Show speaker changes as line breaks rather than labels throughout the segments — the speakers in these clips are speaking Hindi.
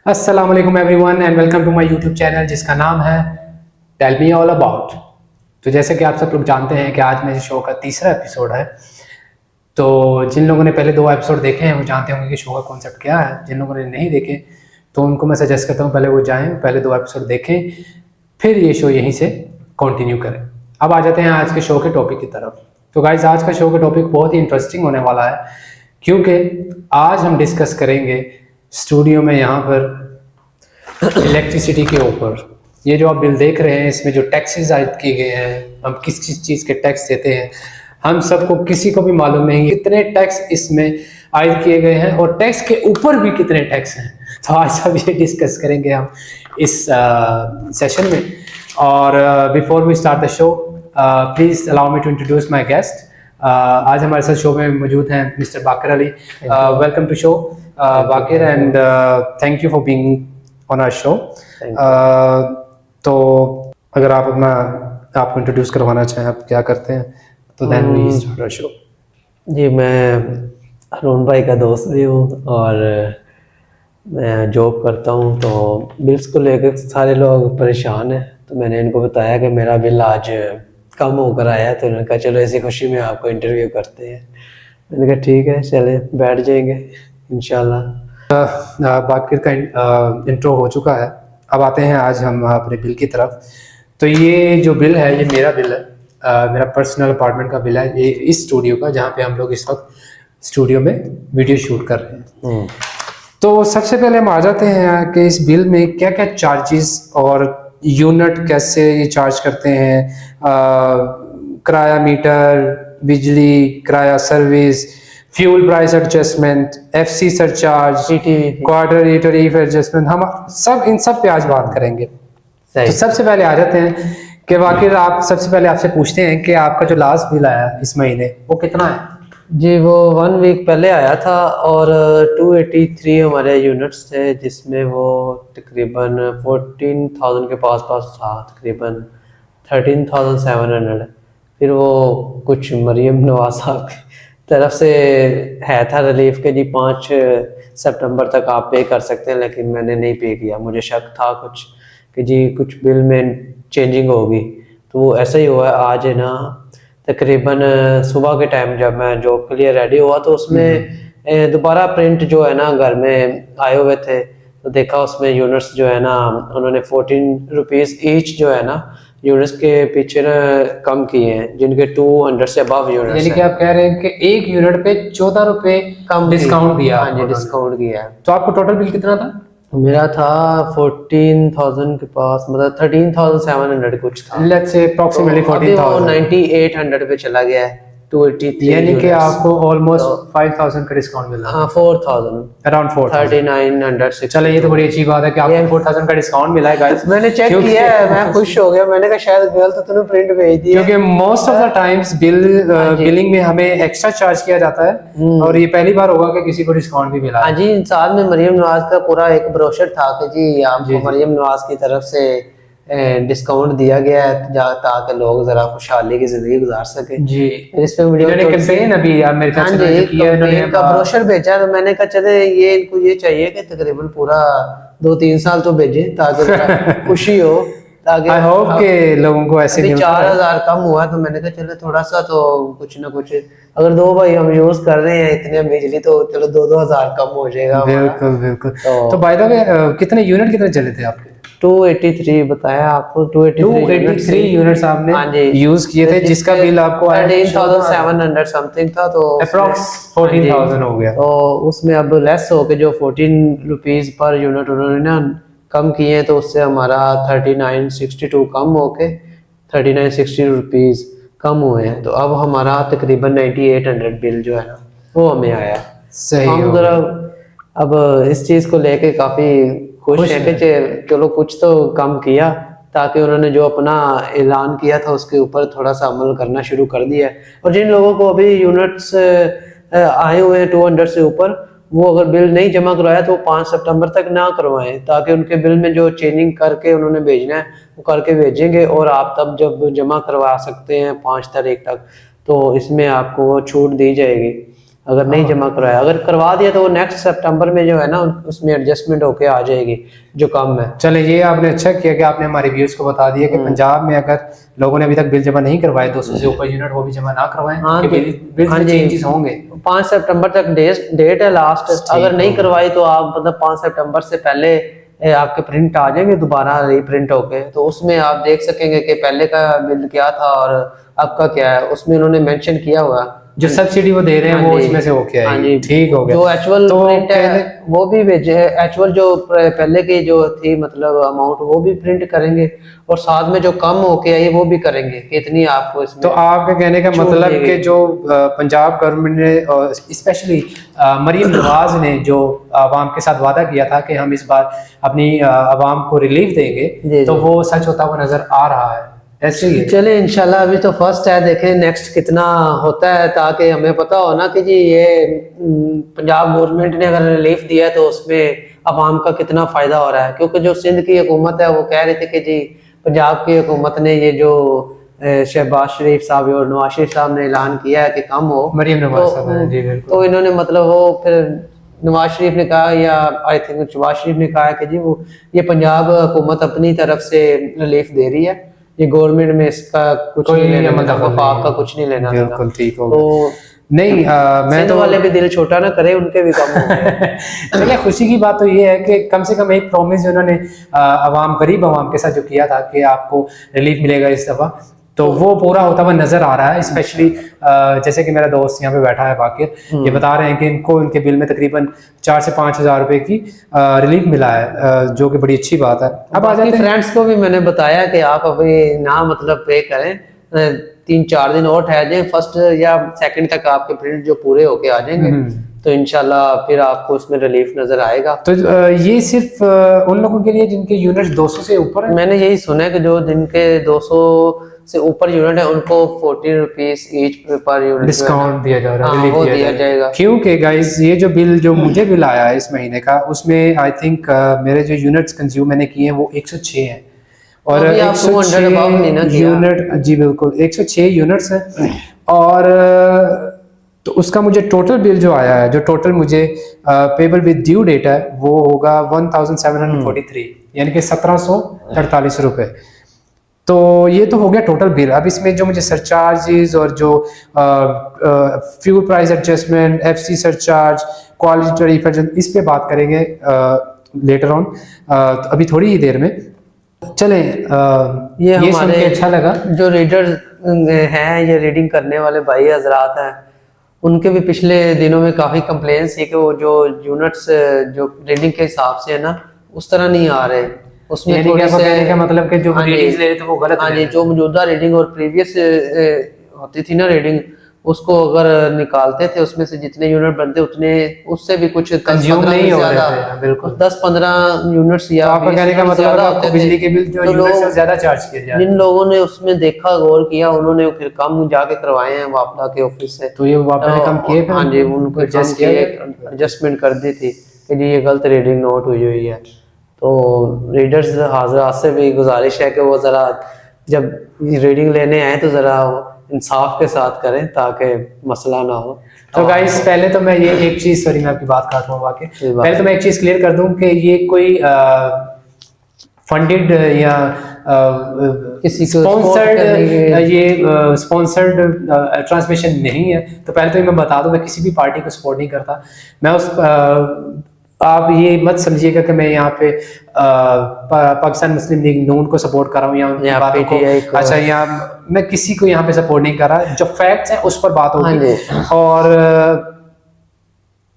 अस्सलाम वालेकुम everyone and welcome to my YouTube channel जिसका नाम है टेल मी ऑल अबाउट। तो जैसे कि आप सब लोग जानते हैं कि आज मेरे शो का तीसरा एपिसोड है। तो जिन लोगों ने पहले 2 एपिसोड देखे हैं वो जानते होंगे कि शो का कॉन्सेप्ट क्या है। जिन लोगों ने नहीं देखे तो उनको मैं सजेस्ट करता हूँ पहले वो जाएँ, पहले 2 एपिसोड देखें, फिर ये शो यहीं से कंटिन्यू करें। अब आ जाते हैं आज के शो के टॉपिक की तरफ। तो गाइस, आज का शो का टॉपिक बहुत ही इंटरेस्टिंग होने वाला है क्योंकि आज हम डिस्कस करेंगे स्टूडियो में यहाँ पर इलेक्ट्रिसिटी के ऊपर। ये जो आप बिल देख रहे हैं इसमें जो टैक्सेस आयद किए गए हैं, हम किस किस चीज़ के टैक्स देते हैं, हम सबको किसी को भी मालूम नहीं कितने टैक्स इसमें आयद किए गए हैं और टैक्स के ऊपर भी कितने टैक्स हैं। तो आज सब ये डिस्कस करेंगे हम इस सेशन में। और before we start the show please allow me to introduce my guest. आज हमारे साथ शो में मौजूद हैं mister Baqir Ali. Welcome to show Baqir and thank you for being on our show. तो अगर आप अपना आपको इंट्रोड्यूस करवाना चाहें, आप क्या करते हैं, तो then we start our show.
जी, मैं अरुण भाई का दोस्त भी हूँ और मैं जॉब करता हूँ। तो बिल्स को लेकर सारे लोग परेशान हैं, तो मैंने इनको बताया कि मेरा बिल आज कम होकर आया है। तो उन्होंने कहा चलो इसी खुशी में आपको इंटरव्यू करते हैं। मैंने कहा ठीक है, चले बैठ जाएंगे इंशाल्लाह।
बाकिर का इंट्रो हो चुका है। अब आते हैं आज हम अपने बिल की तरफ। तो ये जो बिल है ये मेरा बिल है, मेरा पर्सनल अपार्टमेंट का बिल है, ये इस स्टूडियो का जहाँ पे हम लोग इस वक्त स्टूडियो में वीडियो शूट कर रहे हैं। तो सबसे पहले हम आ जाते हैं कि इस बिल में क्या क्या चार्जेस और यूनिट कैसे ये चार्ज करते हैं, किराया मीटर, बिजली, किराया service, fuel price adjustment, FC surcharge, quarterly tariff adjustment, हम सब इन सब पे आज बात करेंगे। तो सबसे पहले आ जाते हैं कि बाकी आप सबसे पहले आपसे पूछते हैं कि आपका जो लास्ट बिल आया इस महीने वो कितना है?
जी, वो 1 वीक पहले आया था और 283 हमारे यूनिट्स थे, जिसमें वो तकरीबन 14,000 के पास था, तकरीबन 13,700। फिर वो कुछ मरियम नवाज साहब की तरफ से है था रिलीफ के जी 5 सितंबर तक आप पे कर सकते हैं, लेकिन मैंने नहीं पे किया। मुझे शक था कुछ कि जी कुछ बिल में चेंजिंग होगी, तो वो ऐसा ही हुआ। आज है ना तकरीबन सुबह के टाइम जब मैं जॉब के लिए रेडी हुआ तो उसमें दोबारा प्रिंट जो है ना घर में आए हुए थे, तो देखा उसमें यूनिट्स जो है ना उन्होंने 14 रुपीज़ ईच जो है ना यूनिट्स के पीछे ना कम किए हैं, जिनके 200 से अबव यूनिट्स।
यानी कि आप कह रहे हैं कि एक यूनिट पे 14 रुपए
कम
डिस्काउंट दिया?
हाँ जी, डिस्काउंट किया है।
तो आपको टोटल बिल कितना था?
मेरा था 14,000 के पास, मतलब 13,700 कुछ था।
Let's say approximately 14,000।
9800 पे चला गया है, 283।
यानी कि आपको ऑलमोस्ट 5,000 का डिस्काउंट मिला।
हाँ, 4,000
अराउंड
3900।
चलो ये तो बड़ी अच्छी बात है कि आपको 4,000 का डिस्काउंट मिला है गाइस।
मैंने चेक किया है, मैं खुश हो गया। मैंने कहा शायद गलत तूने प्रिंट भेज दिया,
क्योंकि most of the times billing में हमें एक्स्ट्रा चार्ज किया जाता है और ये पहली बार होगा कि किसी को डिस्काउंट भी मिला।
हाँ जी, साथ में मरियम नवाज का पूरा एक ब्रोशर था कि जी आपको मरियम नवाज की तरफ से डिस्काउंट दिया गया है ताकि लोग जरा खुशहाली की जिंदगी गुजार सके जी। इस पे इन्होंने कैंपेन अभी यार मेरे ख्याल से किया है, इन्होंने का ब्रोशर भेजा। तो मैंने कहा चले ये इनको ये चाहिए कि तकरीबन पूरा 2-3 साल तो भेजे ताकि खुशी हो, ताकि
आई होप के लोगों को ऐसे
4,000 कम हुआ। तो मैंने कहा चलो थोड़ा सा तो कुछ ना कुछ, अगर 2 भाई हम यूज कर रहे हैं इतने बिजली तो चलो 2-2 हजार कम हो जाएगा।
बिल्कुल बिल्कुल। तो बाय द वे कितने यूनिट कितने चले थे आपके?
283 बताया आपको। 283
यूनिट्स आपने यूज किए थे, जिसका बिल आपको
13,700 समथिंग था, तो
अप्रॉक्स 14,000 हो गया।
तो उसमें अब लेस हो के जो 14 रुपीज पर यूनिट उन्होंने ना कम किए हैं, तो उससे हमारा 3962 कम होके 3960 रुपीज कम हुए हैं। तो अब हमारा तकरीबन 9800 बिल जो है ना वो हमें आया।
सही
हम जरा अब इस चीज को लेके काफी खुश है कि चलो कुछ तो कम किया, ताकि उन्होंने जो अपना ऐलान किया था उसके ऊपर थोड़ा सा अमल करना शुरू कर दिया है। और जिन लोगों को अभी यूनिट्स आए हुए हैं 200 से ऊपर, वो अगर बिल नहीं जमा करवाया तो 5 सितंबर तक ना करवाएं, ताकि उनके बिल में जो चेंजिंग करके उन्होंने भेजना है वो करके भेजेंगे और आप तब जब जमा करवा सकते हैं 5 तारीख तक, तो इसमें आपको वो छूट दी जाएगी। अगर नहीं जमा करवाया, अगर करवा दिया तो वो नेक्स्ट सितंबर में जो है ना उसमें एडजस्टमेंट होके आ जाएगी जो कम है।
चले, ये आपने अच्छा किया कि आपने हमारे व्यूअर्स को बता दिया कि पंजाब में अगर लोगों ने अभी तक बिल जमा नहीं करवाए 200 से ऊपर यूनिट, वो भी जमा ना करवाएं।
हाँ
कि बिल में चेंजेस होंगे।
5 सितंबर तक डेट है लास्ट। अगर नहीं करवाई तो आप मतलब 5 सितंबर से पहले आपके प्रिंट आ जाएंगे दोबारा रीप्रिंट होके, तो उसमें आप देख सकेंगे कि पहले का बिल क्या था और अब का क्या है। उसमें उन्होंने मेंशन किया हुआ
जो सब्सिडी वो दे रहे हैं वो उसमें से हो क्या है। ठीक हो गया।
जो एक्चुअल
तो
प्रिंट है वो भी भेजे है, एक्चुअल जो पहले की जो थी मतलब अमाउंट वो भी प्रिंट करेंगे और साथ में जो कम होके आई वो भी करेंगे कि इतनी आपको इसमें।
तो आपके कहने का मतलब कि जो पंजाब गवर्नमेंट ने स्पेशली मरीम नवाज ने जो आवाम के साथ वादा किया था कि हम इस बार अपनी आवाम को रिलीफ देंगे, तो वो सच होता हुआ नजर आ रहा है। ऐसे ही
चले इंशाल्लाह, अभी तो फर्स्ट है, देखें नेक्स्ट कितना होता है, ताकि हमें पता हो ना कि जी ये पंजाब गवर्नमेंट ने अगर रिलीफ दिया तो उसमें आवाम का कितना फायदा हो रहा है। क्योंकि जो सिंध की हुकूमत है वो कह रही थी कि जी पंजाब की हुकूमत ने ये जो शहबाज शरीफ साहब और नवाज शरीफ साहब ने ऐलान किया है कि कम हो,
मरीम नवाज साहब ने, जी बिल्कुल।
तो इन्होंने मतलब वो फिर नवाज शरीफ ने कहा या आई थिंक शहबाज शरीफ ने कहा कि जी वो ये पंजाब हुकूमत अपनी तरफ से रिलीफ दे रही है, ये गवर्नमेंट में इसका कुछ नहीं लेना देना, वफाक का कुछ नहीं लेना देना।
बिल्कुल ठीक हो।
तो
नहीं मैं तो
वाले भी दिल छोटा ना करे, उनके भी कम हो गए।
चलिए, खुशी की बात तो ये है कि कम से कम एक प्रॉमिस जो उन्होंने गरीब आवाम के साथ जो किया था कि आपको रिलीफ मिलेगा इस दफा, तो वो पूरा होता हुआ नजर आ रहा है। स्पेशली जैसे कि मेरा दोस्त यहाँ पे बैठा है बाकिर, ये बता रहे हैं कि इनको इनके बिल में तकरीबन 4 से 5 हज़ार रुपए की रिलीफ मिला है, जो कि बड़ी अच्छी बात है। अब आ जाते हैं
फ्रेंड्स को भी मैंने बताया कि आप अभी ना मतलब पे करें, 3-4 दिन और ठहर जाएं, फर्स्ट या सेकंड तक आपके प्रिंट जो पूरे होके आ जाएंगे तो इंशाल्लाह फिर आपको उसमें रिलीफ नजर आएगा।
तो ये सिर्फ उन लोगों के लिए जिनके यूनिट 200 से ऊपर है।
मैंने यही सुना है कि जो जिनके 200 से ऊपर यूनिट है उनको 14 rupees each per unit
discount दिया जा रहा है,
रिलीफ दिया जाएगा।
क्योंकि गाइस ये जो बिल जो मुझे बिल आया है इस महीने का, उसमें आई थिंक मेरे जो यूनिट्स कंज्यूम मैंने किए हैं वो 106 हैं और 106 यूनिट, जी बिल्कुल 106 यूनिट्स हैं। और तो उसका मुझे टोटल बिल जो आया है, जो टोटल मुझे पेबल विद ड्यू डेट है, वो होगा 1743, यानी कि 1748 रुपए। तो ये तो हो गया टोटल बिल। अब इसमें जो मुझे सरचार्जेस और जो fuel price adjustment, FC surcharge, quality tariff, इस पे बात करेंगे लेटर ऑन, अभी थोड़ी ही देर में। चलें, ये सुन के अच्छा लगा।
जो रीडर हैं, ये रीडिंग करने वाले भाई हजरात हैं, उनके भी पिछले दिनों में काफी कंप्लेंट्स थी कि वो जो यूनिट्स जो रीडिंग के हिसाब से है ना उस तरह नहीं आ रहे, उसमें थोड़े से
कहने का मतलब कि जो रीडिंग्स ले रहे थे वो गलत।
हाँ जी, जो मौजूदा रीडिंग और प्रीवियस होती थी ना रीडिंग, उसको अगर निकालते थे उसमें से जितने यूनिट बनते उतने उससे भी कुछ
कंज्यूम नहीं हो रहे थे। बिल्कुल
10-15 यूनिट्स या
आपका कहने का मतलब आपको बिजली के बिल जो यूनिट से ज्यादा चार्ज किए जा रहे हैं।
जिन लोगों ने उसमें देखा गौर किया उन्होंने फिर कम जाके करवाए हैं वापडा के ऑफिस से,
तो ये वापडा ने कम किए।
हाँ जी, उनको एडजस्टमेंट कर दी थी कि जी ये गलत रीडिंग नोट हुई है। तो रीडर्स हाजरात से भी गुजारिश है कि वो ज़रा जब रीडिंग लेने आए तो ज़रा इंसाफ के साथ करें ताकि मसला ना हो।
तो गाइस पहले तो मैं ये एक चीज़, सॉरी मैं आपकी बात काट रहा हूँ वाकई, पहले तो मैं एक चीज़ क्लियर कर दूं कि ये कोई फंडेड या किसी स्पॉन्सर्ड ये स्पॉन्सर्ड ट्रांसमिशन नहीं है। तो पहले तो मैं बता दूं, मैं किसी भी पार्टी को सपोर्ट नहीं करता। मैं उस आप ये मत समझिएगा कि मैं यहाँ पे पाकिस्तान मुस्लिम लीग नून को सपोर्ट कर रहा हूँ या उनकी बातों को, अच्छा, या मैं किसी को यहाँ पे सपोर्ट नहीं कर रहा। जो फैक्ट्स हैं उस पर बात होगी। और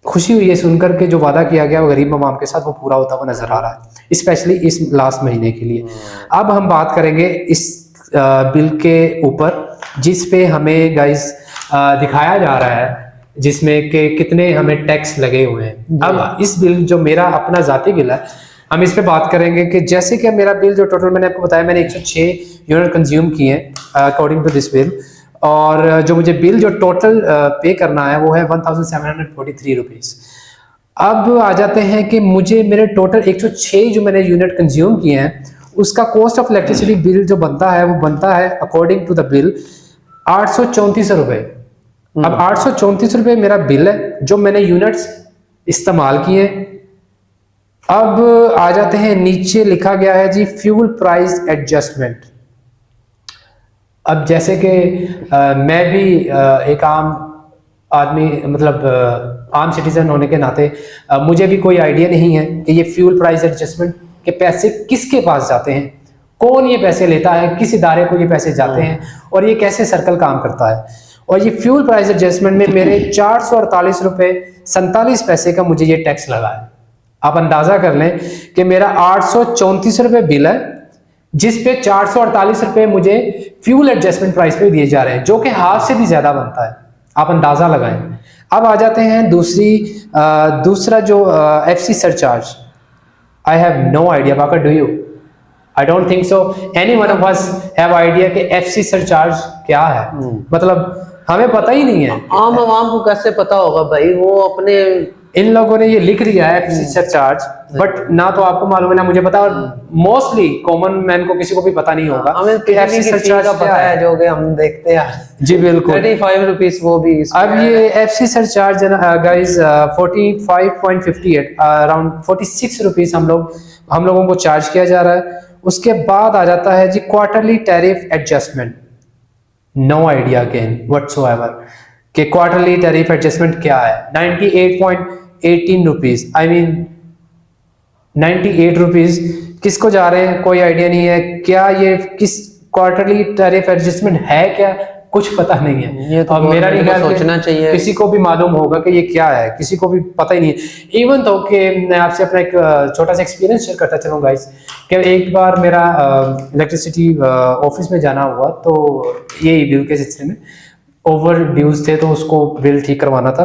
खुशी हुई है सुनकर के जो वादा किया गया वो गरीब अवाम के साथ वो पूरा होता हुआ नजर आ रहा है, स्पेशली इस लास्ट महीने के लिए। अब हम बात करेंगे इस बिल के ऊपर जिस पे हमें गाइस दिखाया जा रहा है जिसमें कि कितने हमें टैक्स लगे हुए हैं। अब इस बिल जो मेरा अपना जाती बिल है, हम इस पे बात करेंगे कि जैसे कि मेरा बिल जो टोटल मैंने आपको बताया मैंने 106 यूनिट कंज्यूम किए हैं अकॉर्डिंग टू दिस बिल, और जो मुझे बिल जो टोटल पे करना है वो है 1743 रुपीज़। अब आ जाते हैं कि मुझे मेरे टोटल 106 जो मैंने यूनिट कंज्यूम किए हैं उसका कॉस्ट ऑफ इलेक्ट्रिसिटी बिल जो बनता है वो बनता है अकॉर्डिंग टू द बिल 834 रुपये। अब 834 रुपये मेरा बिल है जो मैंने यूनिट्स इस्तेमाल किए। अब आ जाते हैं, नीचे लिखा गया है जी फ्यूल प्राइस एडजस्टमेंट। अब जैसे कि मैं भी एक आम आदमी, मतलब आम सिटीजन होने के नाते मुझे भी कोई आइडिया नहीं है कि ये फ्यूल प्राइस एडजस्टमेंट के पैसे किसके पास जाते हैं, कौन ये पैसे लेता है, किस इदारे को ये पैसे जाते हैं और ये कैसे सर्कल काम करता है। और ये फ्यूल प्राइस एडजस्टमेंट में मेरे 448 रुपये 47 पैसे का मुझे ये टैक्स लगा है। आप अंदाजा कर लें कि मेरा 834 रुपये बिल है जिस पे 448 रुपये मुझे फ्यूल एडजस्टमेंट प्राइस पे दिए जा रहे हैं, जो कि हाफ से भी ज्यादा बनता है। आप अंदाजा लगाएं। अब आ जाते हैं दूसरा जो FC surcharge. I have no idea, बाका do you? I don't think so any one of us have idea कि FC सरचार्ज क्या है। मतलब हमें पता ही नहीं है।
आम आवाम को कैसे पता होगा भाई, वो अपने
इन लोगों ने ये लिख दिया है FC सरचार्ज, बट ना तो आपको मालूम है ना मुझे पता, और मोस्टली कॉमन मैन को किसी को भी पता नहीं होगा
हमें
कि FC सरचार्ज
का पता है, जो कि हम देखते हैं।
जी बिल्कुल,
35 रुपीस वो भी।
अब ये FC surcharge guys 45.58 around 46 rupees हम लोगों को चार्ज किया जा रहा है। उसके बाद आ जाता है जी quarterly tariff adjustment. No idea again whatsoever कि क्वार्टरली टैरिफ एडजस्टमेंट क्या है। 98.18 रुपीज, आई मीन 98 रुपीज किसको जा रहे हैं कोई आइडिया नहीं है। क्या ये किस क्वार्टरली टैरिफ एडजस्टमेंट है, क्या कुछ पता नहीं है।
ये तो
और मेरा नहीं ख्याल
सोचना चाहिए,
किसी को भी मालूम होगा कि ये क्या है, किसी को भी पता ही नहीं है। इवन तो कि मैं आपसे अपना एक छोटा सा एक्सपीरियंस शेयर करता चलूँ गाइस, कि एक बार मेरा इलेक्ट्रिसिटी ऑफिस में जाना हुआ, तो ये बिल के सिलसिले में ओवर ड्यूज थे तो उसको बिल ठीक करवाना था।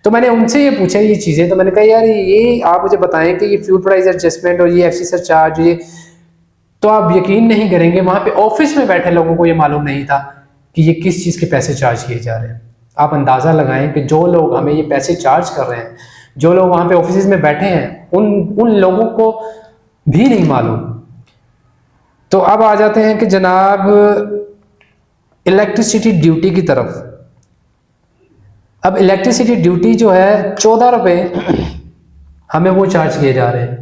तो मैंने उनसे ये पूछा ये चीज़ें, तो मैंने कहा यार ये आप मुझे बताएं कि ये फ्यूल प्राइस एडजस्टमेंट और ये एफसी सरचार्ज, ये तो आप यकीन नहीं करेंगे वहां पे ऑफिस में बैठे लोगों को ये मालूम नहीं था कि ये किस चीज़ के पैसे चार्ज किए जा रहे हैं। आप अंदाज़ा लगाएं कि जो लोग हमें ये पैसे चार्ज कर रहे हैं, जो लोग वहाँ पे ऑफिस में बैठे हैं, उन लोगों को भी नहीं मालूम। तो अब आ जाते हैं कि जनाब इलेक्ट्रिसिटी ड्यूटी की तरफ। अब इलेक्ट्रिसिटी ड्यूटी जो है 14 रुपये हमें वो चार्ज किए जा रहे हैं।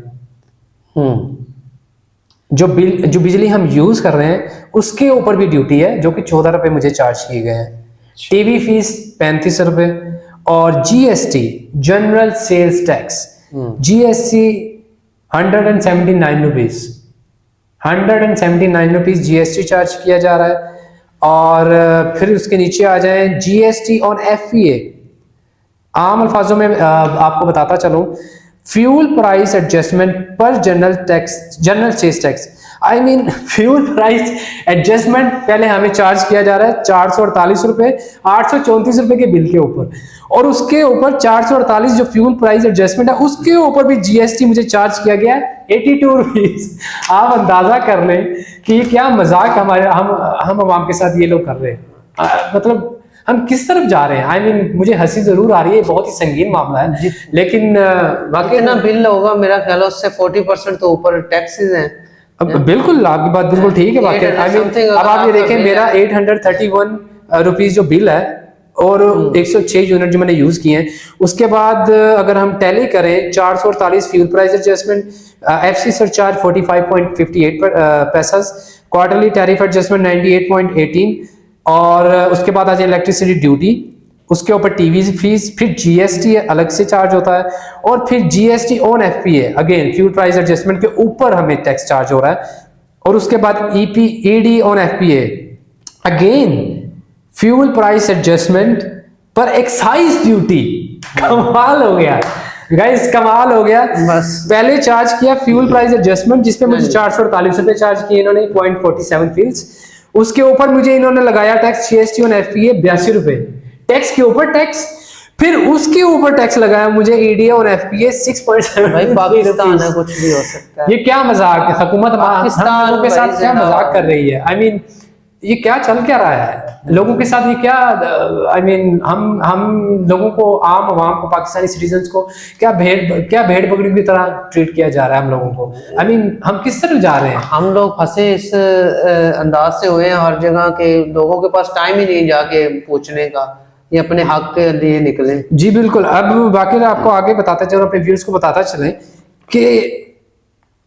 जो बिजली हम यूज कर रहे हैं उसके ऊपर भी ड्यूटी है, जो कि 14 रुपये मुझे चार्ज किए गए हैं। टीवी फीस 35 रुपये और GST general sales tax GST 179 rupees 179 rupees GST charge किया जा रहा है। और फिर उसके नीचे आ जाए जीएसटी ऑन एफपीए। आम अल्फाजों में आपको बताता चलूं, फ्यूल प्राइस एडजस्टमेंट पर general sales tax, I mean fuel price adjustment पहले हमें चार्ज किया जा रहा है 448 रुपये 834 रुपये के बिल के ऊपर, और उसके ऊपर 448 जो फ्यूल प्राइस एडजस्टमेंट है उसके ऊपर भी जीएसटी मुझे चार्ज किया गया है 82 रुपीज। आप अंदाजा कर लें कि ये क्या मजाक हम आवाम के साथ ये लोग कर रहे हैं। मतलब हम किस तरफ जा रहे हैं। आई मीन मुझे हंसी जरूर आ रही है, बहुत ही संगीन मामला है, लेकिन
बाकी ना बिल होगा मेरा ख्याल है उससे 40% तो ऊपर टैक्सेस हैं।
अब बिल्कुल आपकी बात बिल्कुल ठीक है। बाकी आई मीन अब आप ये देखें मेरा 831 रुपीज जो बिल है और 106 यूनिट जो मैंने यूज किए हैं, उसके बाद अगर हम टैली करें 448 fuel price adjustment, FC surcharge 45.58 पैसा, क्वार्टरली टैरिफ एडजस्टमेंट 98.18, और उसके बाद आ जाए इलेक्ट्रिसिटी ड्यूटी, उसके ऊपर टीवी फीस, फिर जीएसटी अलग से चार्ज होता है, और फिर GST on FPA again fuel price adjustment के ऊपर हमें टैक्स चार्ज हो रहा है, और उसके बाद ED on FPA again fuel price adjustment पर एक्साइज ड्यूटी। कमाल हो गया गाइस, कमाल हो गया।
बस
पहले चार्ज किया फ्यूल प्राइस एडजस्टमेंट जिसपे मुझे 448 रुपए चार्ज किए इन्होंने 0.47 फील्स, उसके ऊपर मुझे इन्होंने लगाया टैक्स जीएसटी ऑन एफपीए 82 रुपए, टैक्स के ऊपर टैक्स, फिर उसके ऊपर टैक्स लगाया मुझे ईडी ऑन एफपीए 6.7।
भाई पाकिस्तान है, कुछ भी हो सकता है।
ये क्या मजाक है, हुकूमत पाकिस्तान के साथ क्या मजाक कर रही है। आई मीन ये क्या चल क्या रहा है लोगों के साथ, ये क्या आई मीन हम लोगों को, आम आवाम को, पाकिस्तानी सिटीजन्स को क्या भेड़ बकरियों की तरह ट्रीट किया जा रहा है हम लोगों को। आई मीन हम किस तरह जा रहे हैं।
हम लोग फंसे इस अंदाज से हुए हैं हर जगह के, लोगों के पास टाइम ही नहीं जाके पूछने का, ये अपने हक के लिए निकले।
जी बिल्कुल। अब बाकी आपको आगे बताते चलो, अपने व्यूअर्स को बताता चले कि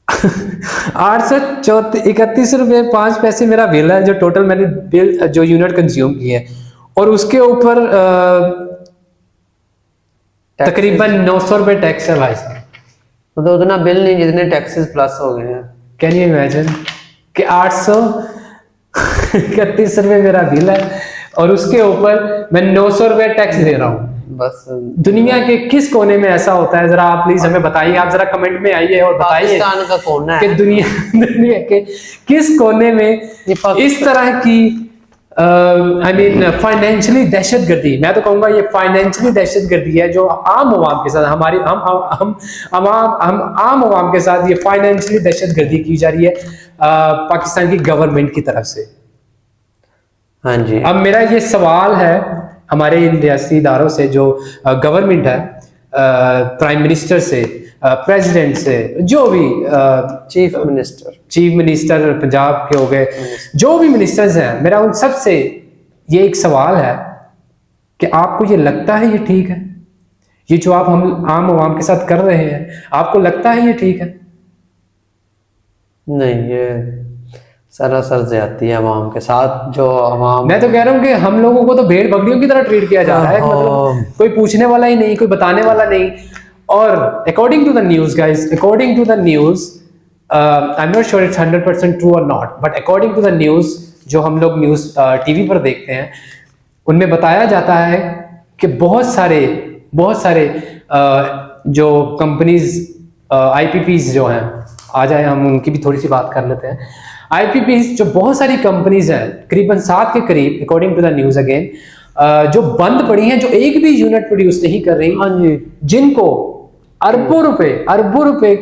831.5 रुपये मेरा बिल है, जो टोटल मैंने बिल जो यूनिट कंज्यूम की है, और उसके ऊपर तकरीबन 900 रुपये टैक्स है भाई साहब।
तो उतना बिल नहीं जितने टैक्सेस प्लस हो गए हैं।
कैन यू इमेजिन कि 831 रुपये मेरा बिल है और उसके ऊपर मैं 900 रुपये टैक्स दे रहा हूँ।
बस
दुनिया के किस कोने में ऐसा होता है, जरा आप प्लीज हमें बताइए। आप जरा कमेंट में आइए और बताइए
पाकिस्तान का कोना
कि
है,
दुनिया के किस कोने में इस तरह की आई मीन फाइनेंशियली दहशतगर्दी, मैं तो कहूंगा ये फाइनेंशियली दहशतगर्दी है जो आम आवाम के साथ हम आम आवाम के साथ ये फाइनेंशियली दहशतगर्दी की जा रही है पाकिस्तान की गवर्नमेंट की तरफ से।
हाँ जी।
अब मेरा ये सवाल है हमारे इन रियासती इदारों से, जो गवर्नमेंट है, प्राइम मिनिस्टर से, प्रेसिडेंट से, जो भी
चीफ मिनिस्टर
पंजाब के हो गए, जो भी मिनिस्टर्स हैं, मेरा उन सब से ये एक सवाल है कि आपको ये लगता है ये ठीक है? ये जो आप हम आम आवाम के साथ कर रहे हैं, आपको लगता है ये ठीक है?
नहीं, ये सरासर ज्यादती है अवाम के साथ। जो अवाम,
मैं तो कह रहा हूँ कि हम लोगों को तो भेड़ बकरियों की तरह ट्रीट किया जा रहा है, मतलब कोई पूछने वाला ही नहीं, कोई बताने वाला नहीं। और according to the news guys, according to the news, I am not sure it's 100% true और not, but according to the news जो हम लोग न्यूज टीवी पर देखते हैं, उनमें बताया जाता है कि बहुत सारे जो कंपनीज IPPs जो हैं, आ जाए हम उनकी भी थोड़ी सी बात कर लेते हैं। IPPs जो बहुत सारी कंपनीज हैं, करीबन 7 के करीब according to the news again, जो बंद पड़ी हैं, जो एक भी यूनिट प्रोड्यूस नहीं कर रही,
हाँ जी,
जिनको अरबों रुपए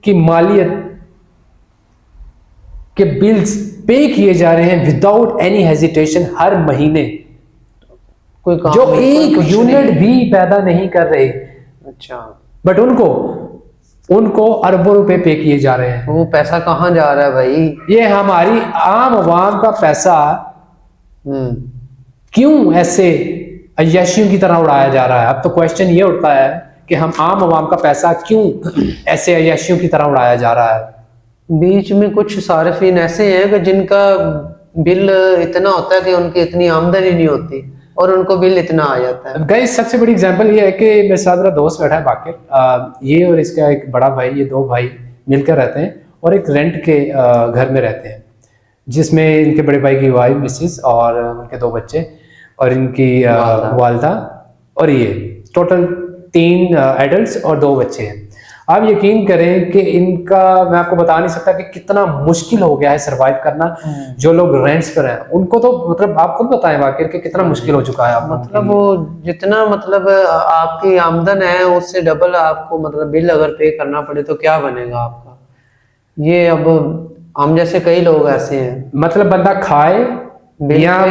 की मालियत के बिल्स पे किए जा रहे हैं विदाउट एनी हेजिटेशन हर महीने,
कोई काम
जो
नहीं,
एक
कोई
यूनिट भी पैदा नहीं कर रहे,
अच्छा,
बट उनको अरबों रुपए पे किए जा रहे हैं।
वो पैसा कहाँ जा रहा है भाई?
ये हमारी आम आवाम का पैसा क्यों ऐसे अय्याशियों की तरह उड़ाया जा रहा है? अब तो क्वेश्चन ये उठता है कि हम आम आवाम का पैसा क्यों ऐसे अय्याशियों की तरह उड़ाया जा रहा है?
बीच में कुछ सारिफीन ऐसे हैं कि जिनका बिल इतना होता है कि उनकी इतनी आमदनी नहीं होती और उनको बिल इतना आ जाता है।
गाइस, सबसे बड़ी एग्जांपल ये है कि मेरे साथ मेरा दोस्त बैठा है बाकिर, ये और इसका एक बड़ा भाई, ये 2 भाई मिलकर रहते हैं और एक रेंट के घर में रहते हैं, जिसमें इनके बड़े भाई की वाइफ मिसिस और उनके 2 बच्चे और इनकी वालदा, और ये टोटल 3 एडल्ट्स और 2 बच्चे हैं। आप यकीन करें कि इनका, मैं आपको बता नहीं सकता कि कितना मुश्किल हो गया है सरवाइव करना। जो लोग रेंट्स पर हैं उनको तो, मतलब आप खुद बताएं वाकई कि कितना मुश्किल हो चुका है। आप
मतलब वो जितना, मतलब आपकी आमदन है उससे डबल आपको मतलब बिल अगर पे करना पड़े तो क्या बनेगा आपका? ये अब हम जैसे कई लोग ऐसे हैं,
मतलब बंदा खाए या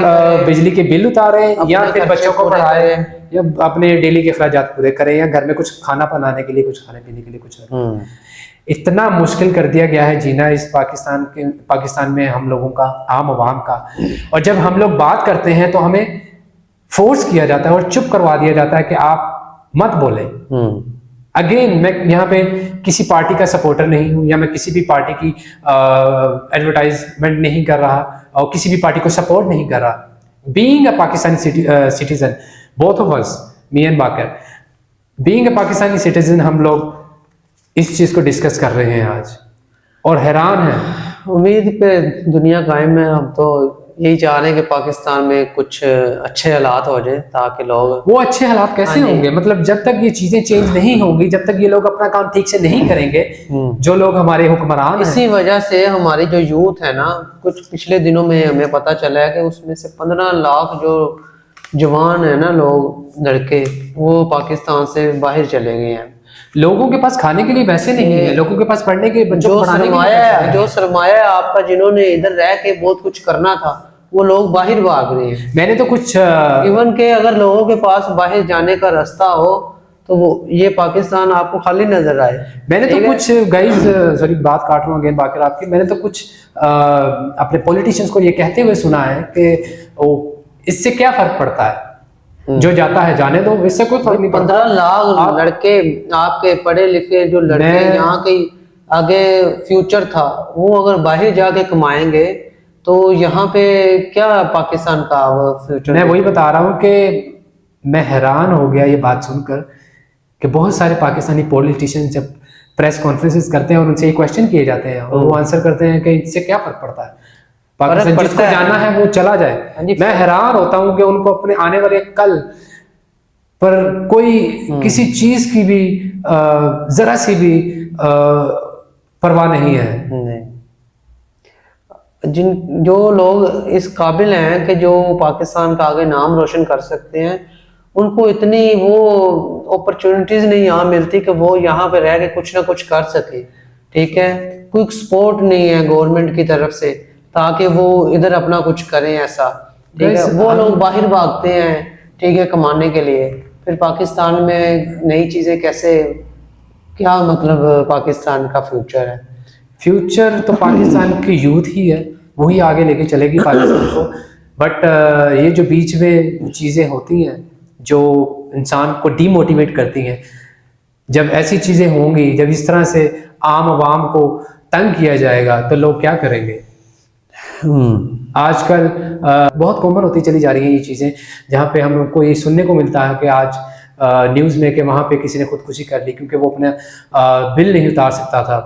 बिजली के बिल उतारे या फिर बच्चों को पढ़ाए या अपने डेली के अखराजात पूरे करें या घर में कुछ खाना बनाने के लिए, कुछ खाने पीने के लिए कुछ रखें। इतना मुश्किल कर दिया गया है जीना इस पाकिस्तान में हम लोगों का, आम आवाम का। और जब हम लोग बात करते हैं तो हमें फोर्स किया जाता है और चुप करवा दिया जाता है कि आप मत बोले। अगेन, मैं यहाँ पे किसी पार्टी का सपोर्टर नहीं हूँ या मैं किसी भी पार्टी की एडवर्टाइजमेंट नहीं कर रहा और किसी भी पार्टी को सपोर्ट नहीं कर रहा। Being a Pakistani citizen, both of us, me and Bakar, being a Pakistani citizen, हम लोग इस चीज को डिस्कस कर रहे हैं आज और हैरान हैं।
उम्मीद पे दुनिया कायम है। हम तो यही चाह रहे हैं कि पाकिस्तान में कुछ अच्छे हालात हो जाए ताकि लोग,
वो अच्छे हालात कैसे होंगे? मतलब जब तक ये चीजें चेंज नहीं होंगी, जब तक ये लोग अपना काम ठीक से नहीं करेंगे, जो लोग हमारे हुक्मरान,
इसी वजह से हमारी जो यूथ है ना, कुछ पिछले दिनों में हमें पता चला है कि उसमें से 15 लाख जो जवान है ना, लोग, लड़के, वो पाकिस्तान से बाहर चले गए हैं।
लोगों के पास खाने के लिए पैसे नहीं है, लोगों के पास पढ़ने के, बच्चों को पढ़ाने के लिए
जो सरमाया आपका, जिन्होंने इधर रह के बहुत कुछ करना था, वो लोग बाहर भाग रहे हैं।
मैंने तो कुछ
इवन के अगर लोगों के पास बाहर जाने का रास्ता हो तो वो ये पाकिस्तान आपको खाली नजर आए।
मैंने तो कुछ गाइस, सॉरी बात काट रहा हूँ अगेन बाकी आपकी, मैंने तो कुछ अपने पॉलिटिशियंस को ये कहते हुए सुना है कि इससे क्या फर्क पड़ता है, जो जाता है जाने दो, इससे कोई फर्क नहीं पड़ता।
15 लाख लड़के आपके पढ़े लिखे जो लड़के यहाँ के आगे फ्यूचर था, वो अगर बाहर जाके कमाएंगे तो यहाँ पे क्या पाकिस्तान का फ्यूचर।
मैं वही बता रहा हूँ कि मैं हैरान हो गया ये बात सुनकर कि बहुत सारे पाकिस्तानी पॉलिटिशियन जब प्रेस कॉन्फ्रेंसेस करते हैं और उनसे ये क्वेश्चन किए जाते हैं और वो आंसर करते हैं कि इससे क्या फर्क पड़ता है, पाकिस्तान जिसको जाना है वो चला जाए। मैं हैरान होता हूँ कि उनको अपने आने वाले कल पर कोई किसी चीज की भी जरा सी भी परवाह नहीं है।
जो लोग इस काबिल हैं कि जो पाकिस्तान का आगे नाम रोशन कर सकते हैं, उनको इतनी वो अपॉर्चुनिटीज नहीं यहाँ मिलती कि वो यहाँ पे रह के कुछ ना कुछ कर सके। ठीक है, कोई सपोर्ट नहीं है गवर्नमेंट की तरफ से ताकि वो इधर अपना कुछ करें ऐसा। ठीक है, वो लोग बाहर भागते हैं, ठीक है, कमाने के लिए। फिर पाकिस्तान में नई चीजें कैसे, क्या मतलब पाकिस्तान का फ्यूचर है?
फ्यूचर तो पाकिस्तान की यूथ ही है, वही आगे लेके चलेगी पाकिस्तान को। बट ये जो बीच में चीज़ें होती हैं जो इंसान को डीमोटिवेट करती हैं, जब ऐसी चीज़ें होंगी, जब इस तरह से आम आवाम को तंग किया जाएगा तो लोग क्या करेंगे। आजकल बहुत कॉमन होती चली जा रही हैं ये चीज़ें, जहाँ पे हमको ये सुनने को मिलता है कि आज न्यूज़ में कि वहाँ पे किसी ने खुदकुशी कर ली क्योंकि वो अपना बिल नहीं उतार सकता था,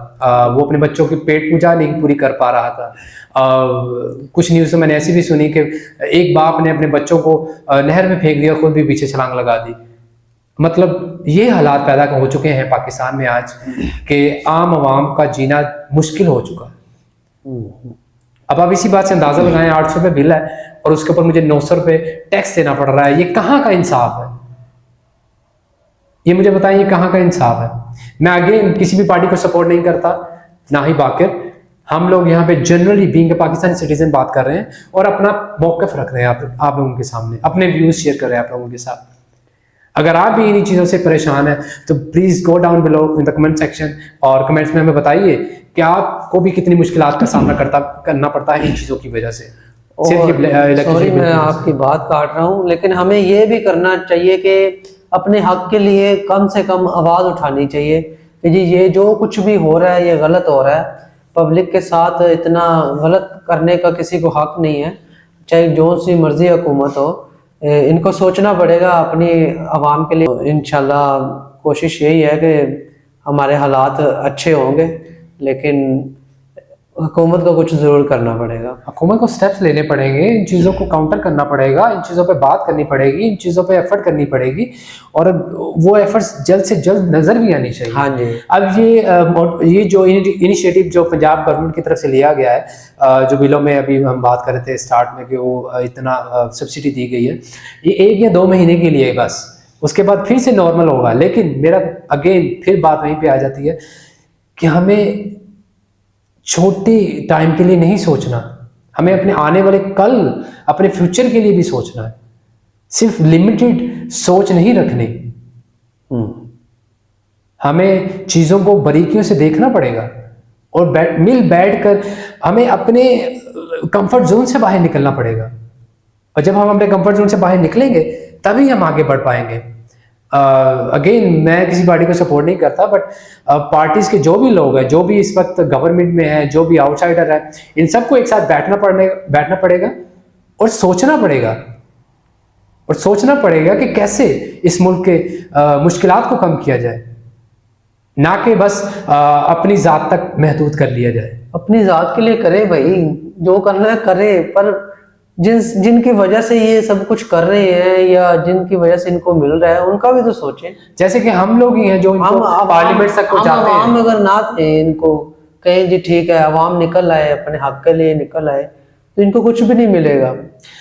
वो अपने बच्चों की पेट पूजा नहीं पूरी कर पा रहा था। कुछ न्यूज़ मैंने ऐसी भी सुनी कि एक बाप ने अपने बच्चों को नहर में फेंक दिया, खुद भी पीछे छलांग लगा दी। मतलब ये हालात पैदा हो चुके हैं पाकिस्तान में आज कि आम आवाम का जीना मुश्किल हो चुका है। अब आप इसी बात से अंदाजा लगाएं, 800 रुपये बिल है और उसके ऊपर मुझे 900 रुपये टैक्स देना पड़ रहा है। ये कहाँ का इंसाफ है? ये मुझे बताइए, ये कहाँ का इंसाफ है? मैं अगेन किसी भी पार्टी को सपोर्ट नहीं करता, ना ही बाकिर। हम लोग यहाँ पे generally being a Pakistani citizen बात कर रहे हैं और अपना मौक़िफ़ रख रहे हैं आप लोगों के सामने, अपने व्यूज शेयर कर रहे हैं आप लोगों के साथ। अगर आप भी इन्हीं चीज़ों से परेशान हैं तो please go down below in the comment section और कमेंट्स में हमें बताइए कि आपको भी कितनी मुश्किलात का सामना करना पड़ता है इन चीज़ों की वजह से।
सॉरी मैं आपकी बात काट रहा हूँ, लेकिन हमें ये भी करना चाहिए कि अपने हक के लिए कम से कम आवाज़ उठानी चाहिए कि जी ये जो कुछ भी हो रहा है ये गलत हो रहा है। पब्लिक के साथ इतना गलत करने का किसी को हक नहीं है, चाहे जो सी मर्जी हुकूमत हो। इनको सोचना पड़ेगा अपनी आवाम के लिए। इंशाल्लाह कोशिश यही है कि हमारे हालात अच्छे होंगे, लेकिन हुकूमत को कुछ ज़रूर करना पड़ेगा।
हुकूमत को स्टेप्स लेने पड़ेंगे, इन चीज़ों को काउंटर करना पड़ेगा, इन चीज़ों पे बात करनी पड़ेगी, इन चीज़ों पे एफर्ट करनी पड़ेगी और वो एफर्ट्स जल्द से जल्द नज़र भी आनी चाहिए।
हाँ जी।
अब ये जो इनिशिएटिव जो पंजाब गवर्नमेंट की तरफ से लिया गया है, जो बिलों में अभी हम बात कर रहे थे स्टार्ट में कि वो इतना सब्सिडी दी गई है, ये 1 या 2 महीने के लिए बस, उसके बाद फिर से नॉर्मल होगा। लेकिन मेरा अगेन फिर बात वहीं पर आ जाती है कि हमें छोटे टाइम के लिए नहीं सोचना, हमें अपने आने वाले कल, अपने फ्यूचर के लिए भी सोचना है। सिर्फ लिमिटेड सोच नहीं रखनी, हमें चीज़ों को बारीकियों से देखना पड़ेगा और मिल बैठ कर हमें अपने कंफर्ट जोन से बाहर निकलना पड़ेगा। और जब हम अपने कंफर्ट जोन से बाहर निकलेंगे तभी हम आगे बढ़ पाएंगे। अगेन मैं किसी पार्टी को सपोर्ट नहीं करता, बट पार्टीज के जो भी लोग हैं, जो भी इस वक्त गवर्नमेंट में है, जो भी आउटसाइडर है, इन सबको एक साथ बैठना पड़ेगा और सोचना पड़ेगा कि कैसे इस मुल्क के मुश्किलात को कम किया जाए, ना कि बस अपनी ज़ात तक महदूद कर लिया जाए।
अपनी ज़ात के लिए करे भाई, जो करना है करे, पर जिनकी वजह से ये सब कुछ कर रहे हैं या जिनकी वजह से इनको मिल रहा है उनका भी तो सोचें।
जैसे कि हम लोग ही हैं जो
हम
पार्लियामेंट तक को जाते हैं।
हम अगर ना थे, इनको कहें जी ठीक है अवाम निकल आए, अपने हक के लिए निकल आए, तो इनको कुछ भी नहीं मिलेगा।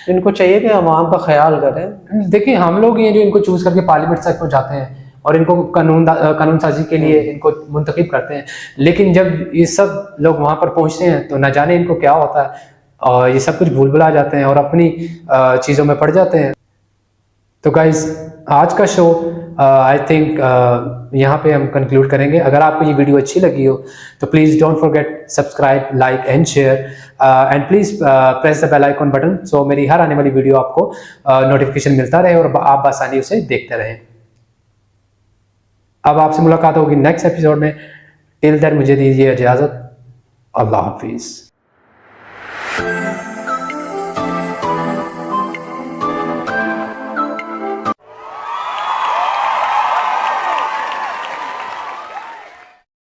इनको चाहिए कि अवाम का ख्याल करें।
देखिए हम लोग ही हैं जो इनको चूज करके पार्लियामेंट तक को जाते हैं और इनको कानून साजी के लिए इनको मुंतखब करते हैं। लेकिन जब ये सब लोग वहां पर पहुंचते हैं तो न जाने इनको क्या होता है और ये सब कुछ भूल भुला जाते हैं और अपनी चीज़ों में पड़ जाते हैं। तो गाइज आज का शो आई थिंक यहाँ पे हम कंक्लूड करेंगे। अगर आपको ये वीडियो अच्छी लगी हो तो please don't forget subscribe, like and share. And please press the bell icon button, so मेरी हर आने वाली वीडियो आपको नोटिफिकेशन मिलता रहे और आप आसानी उसे देखते रहें। अब आपसे मुलाकात होगी नेक्स्ट एपिसोड में। टिल देन मुझे दीजिए इजाजत। अल्लाह हाफिज।